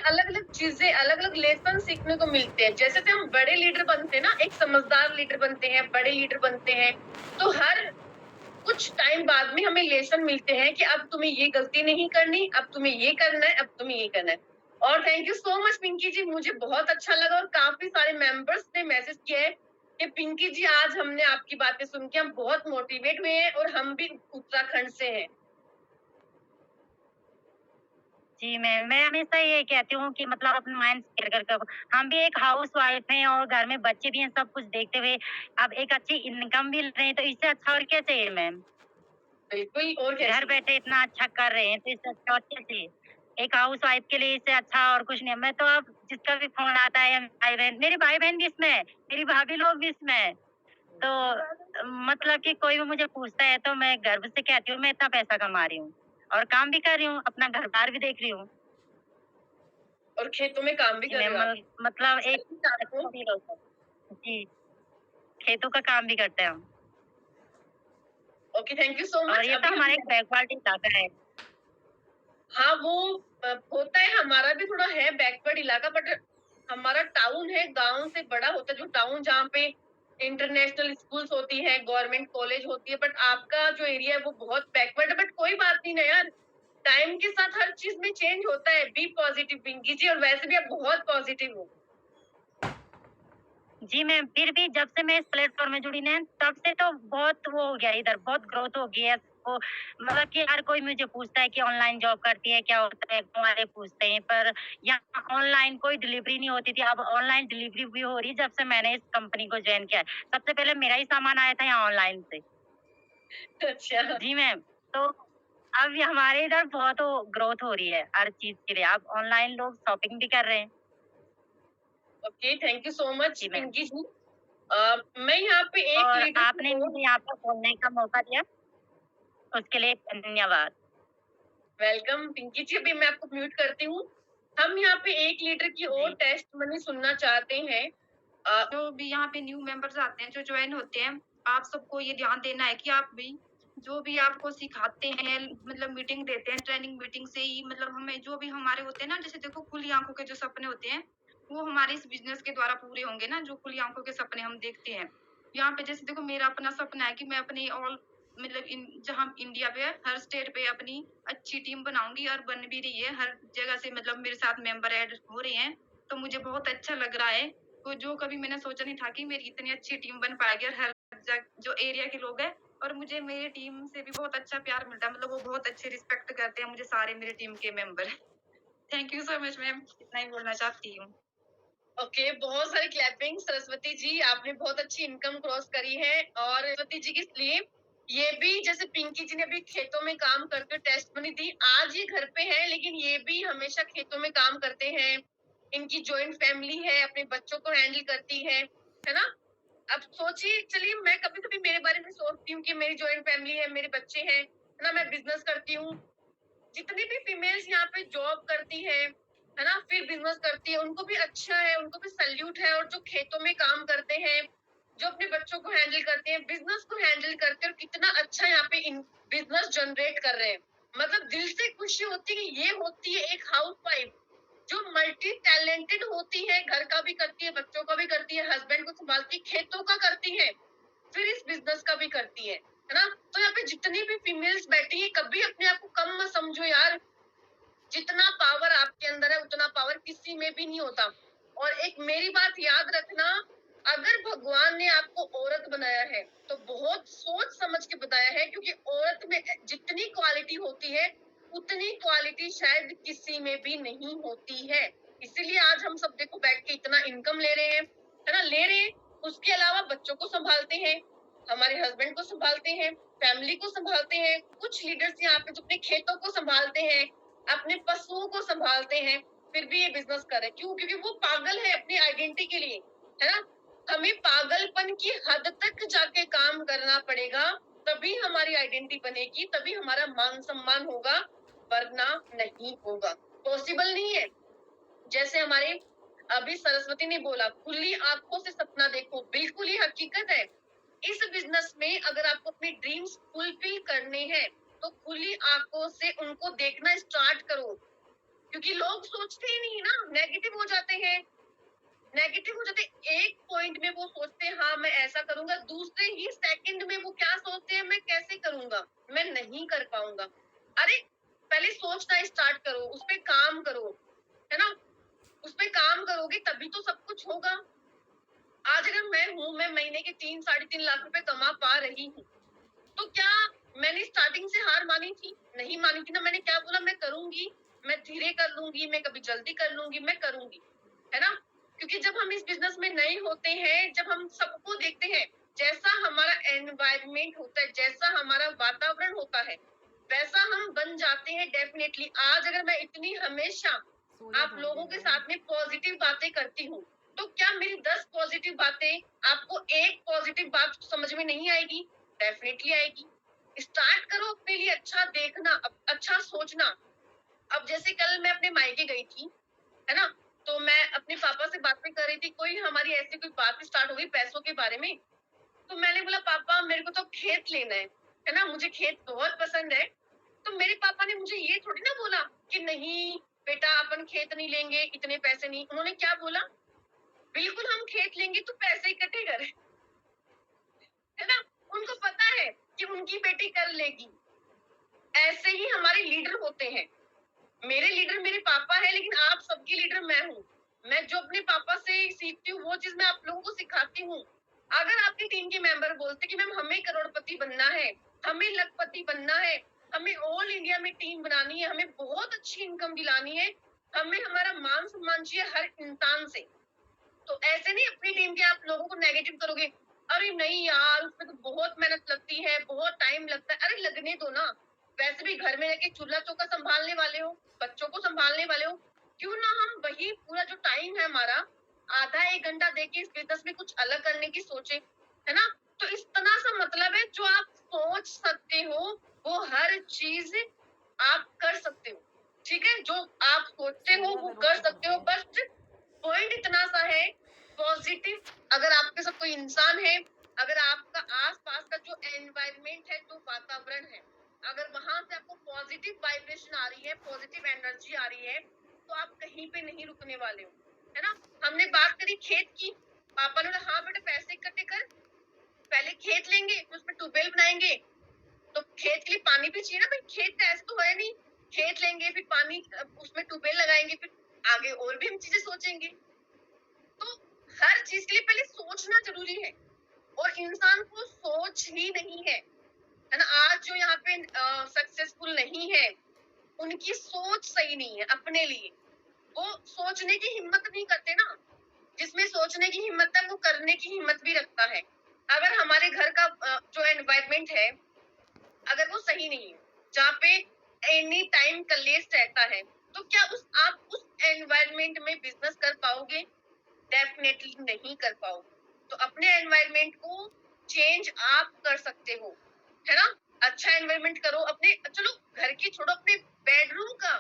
अलग अलग चीजें, अलग अलग लेसन सीखने को मिलते हैं। जैसे हम बड़े लीडर बनते हैं ना, एक समझदार लीडर बनते हैं, बड़े लीडर बनते हैं, तो हर कुछ टाइम बाद में हमें लेसन मिलते हैं कि अब तुम्हें ये गलती नहीं करनी, अब तुम्हें ये करना है, अब तुम्हें ये करना है। और thank you so much Pinky ji, मुझे बहुत अच्छा लगा और काफी सारे मेंबर्स ने मैसेज किया है कि पिंकी जी आज हमने आपकी बातें सुन के हम बहुत मोटिवेट हुए हैं और हम भी उत्तराखंड से हैं। जी, मैं हमेशा ये कहती हूँ कि मतलब अपना माइंड शेयर करके हम भी एक हाउसवाइफ हैं और घर में बच्चे भी हैं, सब कुछ देखते हुए अब एक अच्छी इनकम भी ले रहे हैं, तो इससे अच्छा और क्या चाहिए मैम? बिल्कुल, और क्या घर चाहिए। बैठे इतना अच्छा कर रहे हैं, तो इससे अच्छा और क्या चाहिए? एक हाउसवाइफ के लिए इससे अच्छा और कुछ नहीं है। मैं तो अब जिसका भी फ़ोन आता है या भाई-बहन मेरे भाई-बहन भी इसमें है, मेरी भाभी लोग भी इसमें है। तो मतलब कि कोई भी मुझे पूछता है तो मैं गर्व से कहती हूँ मैं इतना पैसा कमा रही हूँ और काम भी कर रही हूँ, अपना घर-बार भी देख रही हूँ। और खेतों में काम भी जी, कर मैं रहे हो आप। मतलब एक सही है आपको। अच्छा फ़ील होता है। जी, खेतों का काम भी करते हैं हम ओके, थैंक यू सो और मच। ये तो अभी हम, हमारा एक बैकवर्ड इलाका है। हाँ वो होता है, हमारा भी थोड़ा है बैकवर्ड इलाका, बट हमारा टाउन है, गांव से बड़ा होता है जो टाउन, जहाँ पे इंटरनेशनल स्कूल्स होती है, गवर्नमेंट कॉलेज होती है। बट आपका जो एरिया है वो बहुत बैकवर्ड है, बट कोई बात नहीं ना यार, टाइम के साथ हर चीज में चेंज होता है। बी पॉजिटिव पिंकी जी, और वैसे भी आप बहुत पॉजिटिव हो। जी, मैम, फिर भी जब से मैं इस प्लेटफ़ॉर्म में जुड़ी ना, तब से तो बहुत वो हो गया इधर, बहुत ग्रोथ हो गई है। वो मतलब कि हर कोई मुझे पूछता है कि ऑनलाइन जॉब करती है, क्या होता है? गाँव वाले पूछते हैं, पर यहाँ ऑनलाइन कोई डिलीवरी नहीं होती थी, अब ऑनलाइन डिलीवरी भी हो रही है, जब से मैंने इस कंपनी को जॉइन किया है। सबसे पहले मेरा ही सामान आया था यहाँ ऑनलाइन से। अच्छा। जी, मैम, तो अब ये हमारे इधर बहुत वो ग्रोथ हो रही है हर चीज़ के लिए, अब ऑनलाइन लोग शॉपिंग भी कर रहे हैं। Okay, thank you so much ji, ma'am, Pinky ji. मैं यहाँ पे एक और लीडर की आपने और, मुझे यहाँ पर बोलने का मौका दिया। उसके लिए धन्यवाद। वेलकम पिंकी जी। अभी मैं आपको म्यूट करती हूँ। हम यहाँ पे एक लीटर की और जी। टेस्ट मनी सुनना चाहते हैं। जो भी यहाँ पे न्यू मेंबर्स आते हैं, जो ज्वाइन होते हैं, आप सबको ये ध्यान देना है कि आप भी जो भी आपको सिखाते हैं, मतलब मीटिंग देते हैं, ट्रेनिंग मीटिंग से ही मतलब हमें जो भी हमारे होते हैं ना, जैसे देखो खुली आंखों के जो सपने होते हैं, वो हमारे इस बिजनेस के द्वारा पूरे होंगे ना, जो खुली आंखों के सपने हम देखते हैं। यहाँ पे जैसे देखो मेरा अपना सपना है कि मैं अपनी ऑल मतलब इन जहाँ इंडिया पे है, हर स्टेट पे अपनी अच्छी टीम बनाऊंगी और बन भी रही है। हर जगह से मतलब मेरे साथ मेंबर ऐड हो रहे हैं, तो मुझे बहुत अच्छा लग रहा है। तो जो कभी मैंने सोचा नहीं था कि मेरी इतनी अच्छी टीम बन पाएगी और हर जो एरिया के लोग हैं, और मुझे मेरी टीम से भी बहुत अच्छा प्यार मिलता है, मतलब वो बहुत अच्छे रिस्पेक्ट करते हैं मुझे सारे मेरे टीम के member. Thank you so much ma'am, इतना ही बोलना चाहती हूँ। ओके, बहुत सारी क्लैपिंग सरस्वती जी, आपने बहुत अच्छी इनकम क्रॉस करी है। और सरस्वती जी के लिए ये भी, जैसे पिंकी जी ने अभी खेतों में काम करके टेस्ट बनी थी, आज ये घर पे है लेकिन ये भी हमेशा खेतों में काम करते हैं। इनकी जॉइंट फैमिली है, अपने बच्चों को हैंडल करती है ना। अब सोचिए, चलिए मैं कभी कभी मेरे बारे में सोचती हूँ कि मेरी जॉइंट फैमिली है, मेरे बच्चे हैं, है ना, मैं बिजनेस करती हूँ। जितनी भी फीमेल्स यहाँ पे जॉब करती है ना, फिर बिजनेस करती है, उनको भी अच्छा है, उनको भी सल्यूट है। और जो खेतों में काम करते हैं, जो अपने बच्चों को हैंडल करते हैं, बिजनेस को हैंडल करते हैं, और कितना अच्छा यहाँ पे बिजनेस जनरेट कर रहे हैं। मतलब दिल से खुशी होती है कि ये होती है एक हाउस वाइफ जो मल्टी टैलेंटेड होती है, घर का भी करती है, बच्चों का भी करती है, हस्बैंड को संभालती है, खेतों का करती है, फिर इस बिजनेस का भी करती है ना। तो यहाँ पे जितनी भी फीमेल्स बैठी है, कभी अपने आप को कम मत समझो यार। जितना पावर आपके अंदर है उतना पावर किसी में भी नहीं होता। और एक मेरी बात याद रखना, अगर भगवान ने आपको औरत बनाया है तो बहुत सोच समझ के बताया है, क्योंकि औरत में जितनी क्वालिटी होती है उतनी क्वालिटी शायद किसी में भी नहीं होती है। इसीलिए आज हम सब देखो बैठ के इतना इनकम ले रहे हैं, है ना, ले रहे हैं। उसके अलावा बच्चों को संभालते हैं, हमारे हस्बैंड को संभालते हैं, फैमिली को संभालते हैं। कुछ लीडर्स यहाँ पे जो अपने खेतों को संभालते हैं, अपने पशुओं को संभालते हैं, फिर भी ये बिजनेस कर रहे हैं। क्यों? क्योंकि वो पागल है अपनी आइडेंटिटी के लिए, है ना। हमें पागलपन की हद तक जाके काम करना पड़ेगा, तभी हमारी आइडेंटिटी बनेगी, तभी हमारा मान सम्मान होगा, वरना नहीं होगा। पॉसिबल नहीं है। जैसे हमारे अभी सरस्वती ने बोला, खुली आंखों से सपना देखो, बिल्कुल ही हकीकत है। इस बिजनेस में अगर आपको अपने ड्रीम्स फुलफिल करने हैं, तो खुली आंखों से उनको देखना स्टार्ट करो। क्योंकि लोग सोचते ही नहीं ना, नेगेटिव हो जाते हैं। नेगेटिव हो जाते एक पॉइंट में वो सोचते हैं हाँ मैं ऐसा करूंगा, दूसरे ही सेकंड में वो क्या सोचते हैं मैं कैसे करूंगा, मैं नहीं कर पाऊंगा। अरे पहले सोचना स्टार्ट करो, उस पे काम करो, है ना? उस पे काम करोगे तभी तो सब कुछ होगा। आज अगर मैं महीने के 3-3.5 लाख रुपए कमा पा रही हूँ, तो क्या मैंने स्टार्टिंग से हार मानी थी? नहीं मानी थी ना। मैंने क्या बोला, मैं करूंगी, मैं धीरे कर लूंगी, मैं कभी जल्दी कर लूंगी, मैं करूंगी, है ना? क्योंकि जब हम इस बिजनेस में नए होते हैं, जब हम सबको देखते हैं, जैसा हमारा एनवायरनमेंट होता है, जैसा हमारा वातावरण होता है, वैसा हम बन जाते हैं डेफिनेटली। आज अगर मैं इतनी हमेशा आप लोगों के साथ में पॉजिटिव बातें करती हूँ, तो क्या मेरी 10 पॉजिटिव बातें आपको एक पॉजिटिव बात समझ में नहीं आएगी? डेफिनेटली आएगी। स्टार्ट करो अपने लिए अच्छा देखना, अच्छा सोचना। अब जैसे कल मैं अपने मायके गई थी, है ना? तो मैं अपने पापा से बातें कर रही थी, कोई हमारी ऐसी कोई बात स्टार्ट हो गई पैसों के बारे में। तो मैंने बोला पापा मेरे को तो खेत लेना है ना? मुझे खेत बहुत पसंद है। तो मेरे पापा ने मुझे ये थोड़ी ना बोला कि नहीं बेटा अपन खेत नहीं लेंगे, इतने पैसे नहीं। उन्होंने क्या बोला, बिल्कुल हम खेत लेंगे, तू पैसे इकट्ठे कर, है ना? उनको पता है कि उनकी बेटी कर लेगी। ऐसे ही हमारे लीडर होते हैं। मेरे लीडर मेरे पापा है, लेकिन आप सबकी लीडर मैं हूँ। मैं जो अपने पापा से सीखती हूँ वो चीज मैं आप लोगों को सिखाती हूँ। अगर आपकी टीम के मेंबर बोलते कि मैम हमें करोड़पति बनना है, हमें लखपति बनना है, हमें ऑल इंडिया में टीम बनानी है, हमें बहुत अच्छी इनकम दिलानी है, हमें हमारा मान सम्मान चाहिए हर इंसान से, तो ऐसे नहीं अपनी टीम के आप लोगों को नेगेटिव करोगे। अरे नहीं यार उसमें तो बहुत मेहनत लगती है, बहुत टाइम लगता है। अरे लगने दो ना, वैसे भी घर में रह के चूल्हा चौका संभालने वाले हो, बच्चों को संभालने वाले हो, क्यों ना हम वही पूरा जो टाइम है हमारा आधा 1 घंटा देके इस बिजनेस में कुछ अलग करने की सोचे, है ना? तो इतना सा मतलब है, जो आप सोच सकते हो वो हर चीज आप कर सकते हो। ठीक है, जो आप सोचते हो वो कर सकते हो। बस पॉइंट इतना सा है, पॉजिटिव। अगर आपके साथ कोई इंसान है, अगर आपका आसपास का जो एनवायरनमेंट है, जो वातावरण है, अगर वहां से आपको पॉजिटिव वाइब्रेशन आ रही है, पॉजिटिव एनर्जी आ रही है, तो आप कहीं पे नहीं रुकने वाले हो, है ना? हमने बात करी खेत की, पापा ने बोला हाँ बेटा पैसे इकट्ठे कर, पहले खेत लेंगे फिर उसमें ट्यूबवेल बनाएंगे। तो खेत के लिए पानी भी चाहिए ना भाई, खेत का ऐसे तो है नहीं। खेत लेंगे फिर पानी उसमें ट्यूबवेल लगाएंगे, फिर आगे और भी हम चीजें सोचेंगे। तो हर चीज के लिए पहले सोचना जरूरी है, और इंसान को सोच ही नहीं है ना? आज जो यहाँ पे सक्सेसफुल नहीं है, उनकी सोच सही नहीं है अपने लिए। वो सोचने की हिम्मत नहीं करते ना। जिसमें सोचने की हिम्मत है वो करने की हिम्मत भी रखता है। अगर हमारे घर का जो एनवायरनमेंट है, अगर वो सही नहीं है, जहाँ पे एनी टाइम कलेश रहता है, तो क्या आप उस एनवायरनमेंट में बिजनेस कर पाओगे? डेफिनेटली नहीं कर पाओगे। तो अपने एनवायरनमेंट को चेंज आप कर सकते हो, है ना? अच्छा एनवायरनमेंट करो अपने, चलो घर की छोड़ो, अपने बेडरूम का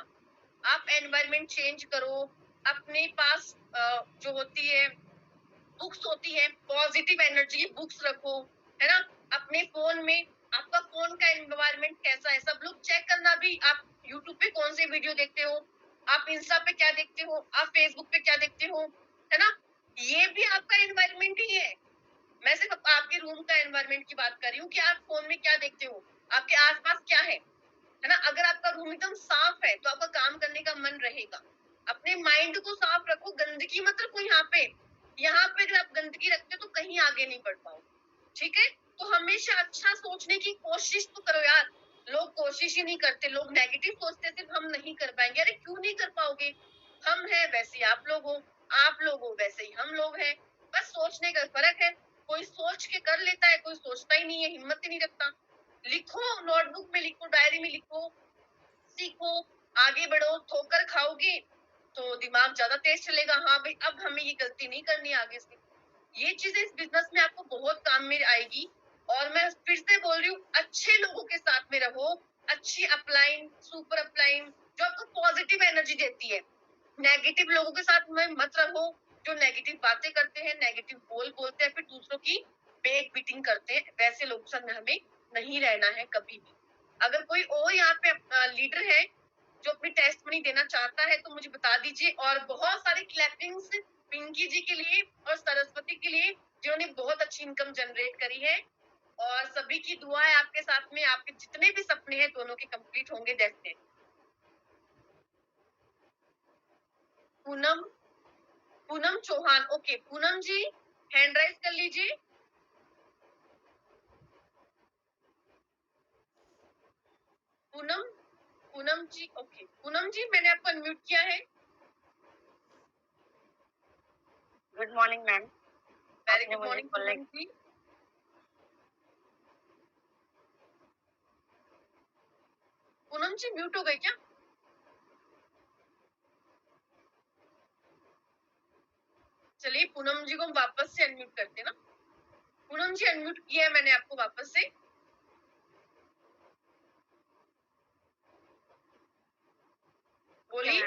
आप एनवायरनमेंट चेंज करो। अपने पास जो होती है बुक्स होती है, पॉजिटिव एनर्जी की बुक्स रखो, है ना? अपने फोन में आपका फोन का एनवायरनमेंट कैसा है सब लोग चेक करना भी। आप यूट्यूब पे कौन से वीडियो देखते हो, आप इंस्टा पे क्या देखते हो, आप फेसबुक पे क्या देखते हो, है ना? ये भी आपका एनवायरनमेंट ही है। मैं सिर्फ आपके रूम का एनवायरनमेंट की बात कर रही हूँ कि आप फोन में क्या देखते हो, आपके आसपास क्या है ना? अगर आपका रूम एकदम साफ है तो आपका काम करने का मन रहेगा। अपने माइंड को साफ रखो, गंदगी मत रखो यहाँ पे। यहाँ पे अगर आप गंदगी रखते हो तो कहीं आगे नहीं बढ़ पाओ। ठीक है, तो हमेशा अच्छा सोचने की कोशिश तो करो यार। लोग कोशिश ही नहीं करते, लोग नेगेटिव सोचते, सिर्फ हम नहीं कर पाएंगे। अरे क्यों नहीं कर पाओगे? हम हैं वैसे ही आप लोग हो, आप लोग हो वैसे ही हम लोग हैं। बस सोचने का फर्क है। कोई सोच के कर लेता है, कोई सोचता ही नहीं है, हिम्मत ही नहीं रखता। लिखो, नोटबुक में लिखो, डायरी में लिखो, सीखो, आगे बढ़ो। ठोकर खाओगे तो दिमाग ज्यादा तेज चलेगा, हाँ भाई अब हमें ये गलती नहीं करनी आगे से। ये चीजें इस बिजनेस में आपको बहुत काम में आएगी। और मैं फिर से बोल रही हूँ, अच्छे लोगों के साथ में रहो, अच्छी अपलाइन, सुपर अपलाइन, जो आपको पॉजिटिव एनर्जी देती है। नेगेटिव लोगों के साथ में मत रहो, जो नेगेटिव बातें करते हैं, नेगेटिव बोलते हैं, फिर दूसरों की बेक बीटिंग करते हैं। वैसे लोगों के साथ में हमें नहीं रहना है कभी भी। अगर कोई और यहाँ पे लीडर है जो अपनी टेस्ट मनी देना चाहता है तो मुझे बता दीजिए। और बहुत सारी क्लैपिंग्स पिंकी जी के लिए और सरस्वती के लिए, जिन्होंने बहुत अच्छी इनकम जनरेट करी है। और सभी की दुआ है आपके साथ में, आपके जितने भी सपने हैं दोनों के कंप्लीट होंगे definite. Poonam Poonam Chauhan, okay Poonam ji hand raise कर लीजिए। पूनम जी, ओके पूनम जी मैंने आपको अनम्यूट किया है। Good morning ma'am. Very good morning Poonam ji. Poonam ji mute हो गई क्या? चलिए पूनम जी को हम वापस से अनम्यूट करते हैं ना। पूनम जी अनम्यूट किया है मैंने आपको वापस से। बोलिए।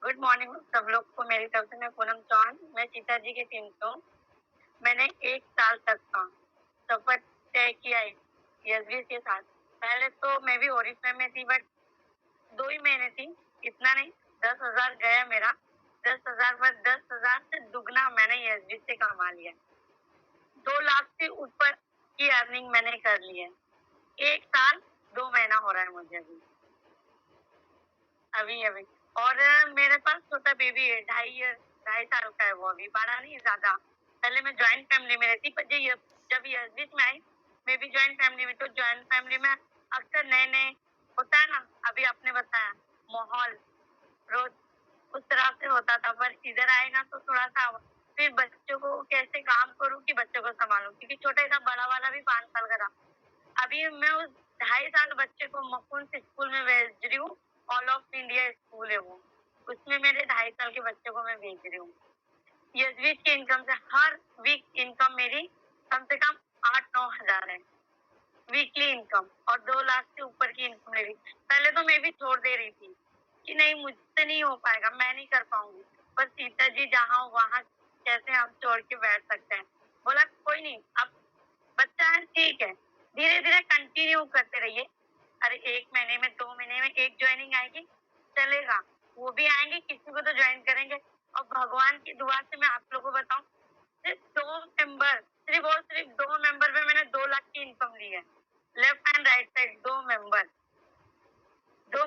गुड मॉर्निंग सब लोग को मेरी तरफ से। मैं पूनम चौहान, मैं सीता जी की टीम से हूँ। मैंने 1 साल तक का सफर तय किया है यशवीर के साथ। पहले तो मैं भी ओडिशा में थी, बट 2 ही महीने थी, इतना नहीं। 10,000 गया मेरा। 10,000 पर 10,000 से दुगना मैंने यशवीर से कमा लिया। 2 लाख से ऊपर की अर्निंग मैंने कर ली है। 1 साल 2 महीना हो रहा है मुझे अभी। और मेरे पास छोटा बेबी है, 2.5 साल का है वो, अभी बड़ा नहीं ज्यादा। पहले मैं ज्वाइंट फैमिली में रहती, पर जब यशवीर में आई, मैं भी ज्वाइंट फैमिली में। तो ज्वाइंट फैमिली में अक्सर नए नए होता है ना, अभी आपने बताया माहौल रोज उस तरह से होता था। पर इधर आए ना तो थोड़ा सा फिर बच्चों को कैसे काम करूँ कि बच्चों को संभालूं, क्योंकि छोटा था, बड़ा वाला भी 5 साल का था। अभी मैं उस 2.5 साल बच्चे को मकुन से स्कूल में भेज रही हूँ। ऑल ऑफ इंडिया स्कूल है वो, उसमें मेरे 2.5 साल के बच्चे को मैं भेज रही हूँ। यशवीर की इनकम से हर वीक इनकम मेरी कम से कम 8-9 हजार है वीकली इनकम, और 2 लाख से ऊपर की इनकम मेरी। पहले तो मैं भी छोड़ दे रही थी कि नहीं मुझसे नहीं हो पाएगा, मैं नहीं कर पाऊंगी। पर सीता जी जहाँ वहाँ कैसे हम छोड़ के बैठ सकते हैं। बोला कोई नहीं, अब बच्चा है, ठीक है, धीरे धीरे कंटिन्यू करते रहिए। अरे 1 महीने में 2 महीने में एक ज्वाइनिंग आएगी, चलेगा, वो भी आएंगे, किसी को तो ज्वाइन करेंगे। और भगवान की दुआ से मैं आप लोगों को बताऊं, सिर्फ 2 मेंबर, सिर्फ 2 मेंबर में मैंने 2 लाख की इनकम ली है। Left and right side 2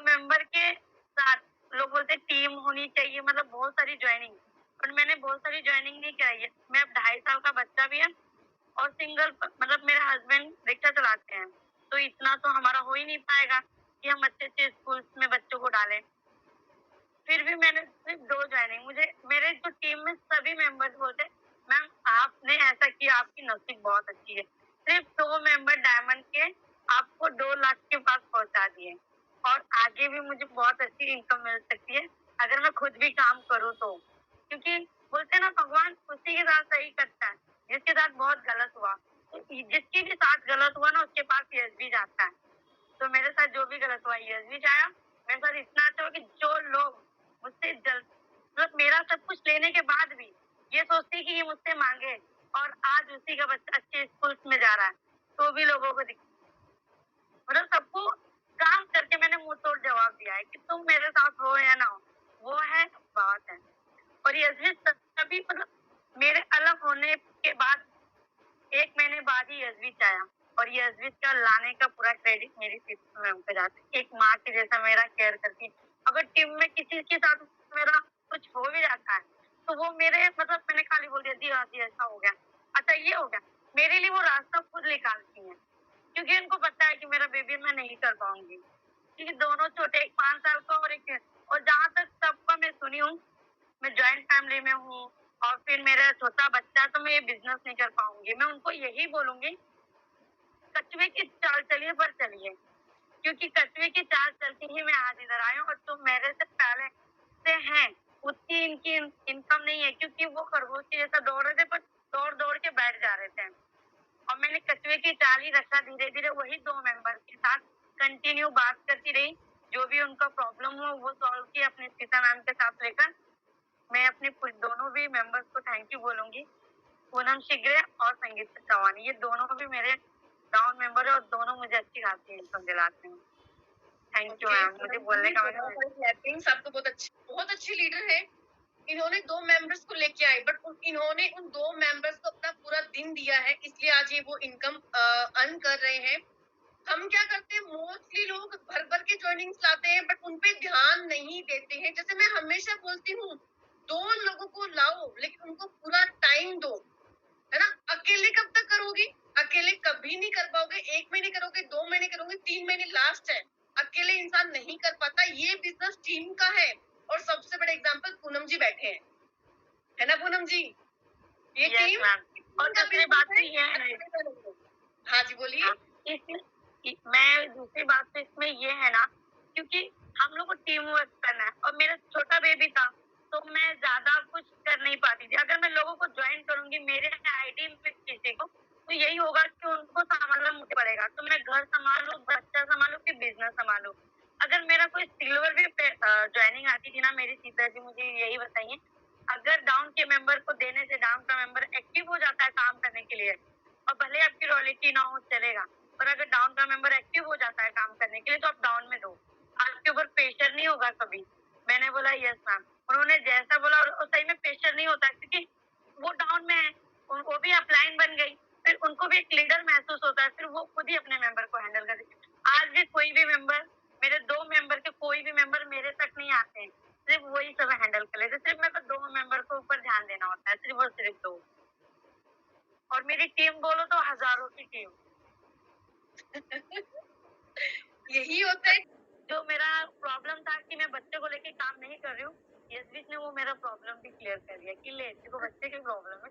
member के साथ। लोग बोलते टीम होनी चाहिए, मतलब बहुत सारी ज्वाइनिंग, पर मैंने बहुत सारी ज्वाइनिंग नहीं कराई है। मैं अब 2.5 साल का बच्चा भी है और सिंगल, मतलब मेरे हस्बैंड रिक्शा चलाते हैं, तो इतना तो हमारा हो ही नहीं पाएगा कि हम अच्छे अच्छे स्कूल में बच्चों को डालें। फिर भी मैंने सिर्फ 2 ज्वाइनिंग, मुझे मेरे जो टीम में सभी मेंबर्स बोलते मैम आपने ऐसा किया, आपकी नसीब बहुत अच्छी है। सिर्फ 2 मेंबर डायमंड के आपको 2 लाख के पास पहुंचा दिए, और आगे भी मुझे बहुत अच्छी इनकम मिल सकती है अगर मैं खुद भी काम करूँ तो। क्योंकि बोलते हैं ना, भगवान उसी के साथ सही करता है जिसके साथ बहुत गलत हुआ। तो जिसके भी साथ गलत हुआ ना, उसके पास यश भी जाता है। तो मेरे साथ जो भी गलत हुआ, यश भी आया। मेरे साथ इतना अच्छा हुआ कि जो लोग मुझसे मतलब मेरा सब कुछ लेने के बाद भी ये सोचती कि ये मुझसे मांगे, और आज उसी का बच्चा अच्छे स्कूल में जा रहा है, तो भी लोगों को मतलब सबको काम करके मैंने मुंह तोड़ जवाब दिया है कि तुम मेरे साथ हो या ना हो, वो है बात है। और यशवीर तभी, मतलब मेरे अलग होने के बाद 1 महीने बाद ही यशवीर आया, और यशवीर का लाने का पूरा क्रेडिट मेरी सिस्टर मैम पे जाता है। एक माँ के जैसा मेरा केयर करती है। अगर टीम में किसी के साथ मेरा कुछ हो भी जाता है, तो वो मेरे, मतलब मैंने खाली बोल दिया दी आती ऐसा हो गया, अच्छा ये हो गया, मेरे लिए वो रास्ता खुद निकालती है। क्योंकि उनको पता है कि मेरा बेबी मैं नहीं कर पाऊंगी, क्योंकि दोनों छोटे, एक 5 साल का और एक। और जहाँ तक सबका मैं सुनी हूँ, मैं ज्वाइंट फैमिली में हूँ, और फिर मेरा छोटा बच्चा, तो मैं ये बिजनेस नहीं कर पाऊंगी। मैं उनको यही बोलूंगी, कछुए की चाल चलिए पर चलिए, क्योंकि कछुए की चाल चलती ही मैं आज इधर आई हूँ। और जो मेरे से पहले से हैं, उतनी इनकी इनकम नहीं है, क्योंकि वो खरगोश की जैसा दौड़ रहे थे, पर दौड़ दौड़ के बैठ जा रहे थे। और मैंने कछुए की चाल ही रखा, धीरे धीरे वही 2 मेंबर के साथ कंटिन्यू बात करती रही, जो भी उनका प्रॉब्लम हो वो सॉल्व किया अपने सीता मैम के साथ लेकर। मैं अपने दोनों भी मेंबर्स को थैंक यू बोलूंगी, पूनम शिगरे और संगीता चौहान, ये दोनों भी मेरे डाउन मेंबर है, और दोनों मुझे अच्छी खासी इनकम दिलाते हैं। थैंक यू ओके, मैम, मुझे बोलने का बहुत मतलब सारे क्लैपिंग्स, आपको बहुत अच्छी लीडर है। इन्होंने 2 मेंबर्स को लेके आए, बट इन्होंने उन 2 मेंबर्स को अपना पूरा दिन दिया है, इसलिए आज ये वो इनकम अर्न कर रहे हैं। हम क्या करते हैं, मोस्टली लोग भर-भर के जॉइनिंग्स लाते हैं, बट उन पे ध्यान नहीं देते हैं। जैसे मैं हमेशा बोलती हूँ, 2 लोगों को लाओ, लेकिन उनको पूरा टाइम दो, है ना? अकेले कब तक करोगी? अकेले कभी नहीं कर पाओगे। 1 महीने करोगे, 2 महीने करोगे, 3 महीने लास्ट है। अकेले इंसान नहीं कर पाता। ये बिज़नेस टीम का है। और सबसे बड़ा एग्जांपल पूनम जी बैठे हैं। है ना पूनम जी? ये यस टीम मैम। और का दूसरी बिज़नेस बात है, तो ये है, अकेले का नहीं है। हाँ जी, बोलिए। हाँ, मैं दूसरी बात तो इसमें ये है ना, क्योंकि हम लोग को टीम वर्क करना है और मेरा छोटा बेबी था, तो मैं ज्यादा कुछ कर नहीं पाती थी। अगर मैं लोगों को ज्वाइन करूंगी मेरे आईडी में किसी को, तो यही होगा कि उनको संभालना मुझे पड़ेगा। तो मैं घर संभालू, बच्चा संभालू, फिर बिजनेस संभालू। अगर मेरा कोई सिल्वर भी ज्वाइनिंग आती थी ना मेरी सीता जी, मुझे यही बताइए, अगर डाउन के मेंबर को देने से डाउन का मेंबर एक्टिव हो जाता है काम करने के लिए, और भले आपकी रॉयल्टी ना हो चलेगा, पर अगर डाउन का मेंबर एक्टिव हो जाता है काम करने के लिए, तो आप डाउन में दो, आपके ऊपर प्रेशर नहीं होगा कभी। मैंने बोला यस मैम, उन्होंने जैसा बोला, और सही में प्रेशर नहीं होता, क्योंकि वो डाउन में है, वो भी अपलाइन बन गई, फिर उनको भी एक लीडर महसूस होता है, फिर वो खुद ही अपने मेंबर को हैंडल करती है। आज भी कोई भी मेंबर, मेरे 2 मेंबर के कोई भी मेंबर मेरे तक नहीं आते हैं, सिर्फ वही सब हैंडल कर लेते, सिर्फ मेरे को 2 मेंबर को ऊपर ध्यान देना होता है, सिर्फ और सिर्फ 2। और मेरी टीम बोलो तो हजारों की टीम। यही होता है। जो मेरा प्रॉब्लम था कि मैं बच्चे को लेके काम नहीं कर रही हूँ, यस बीच ने वो मेरा प्रॉब्लम भी क्लियर कर दिया कि ले, तेरे को बच्चे की प्रॉब्लम है।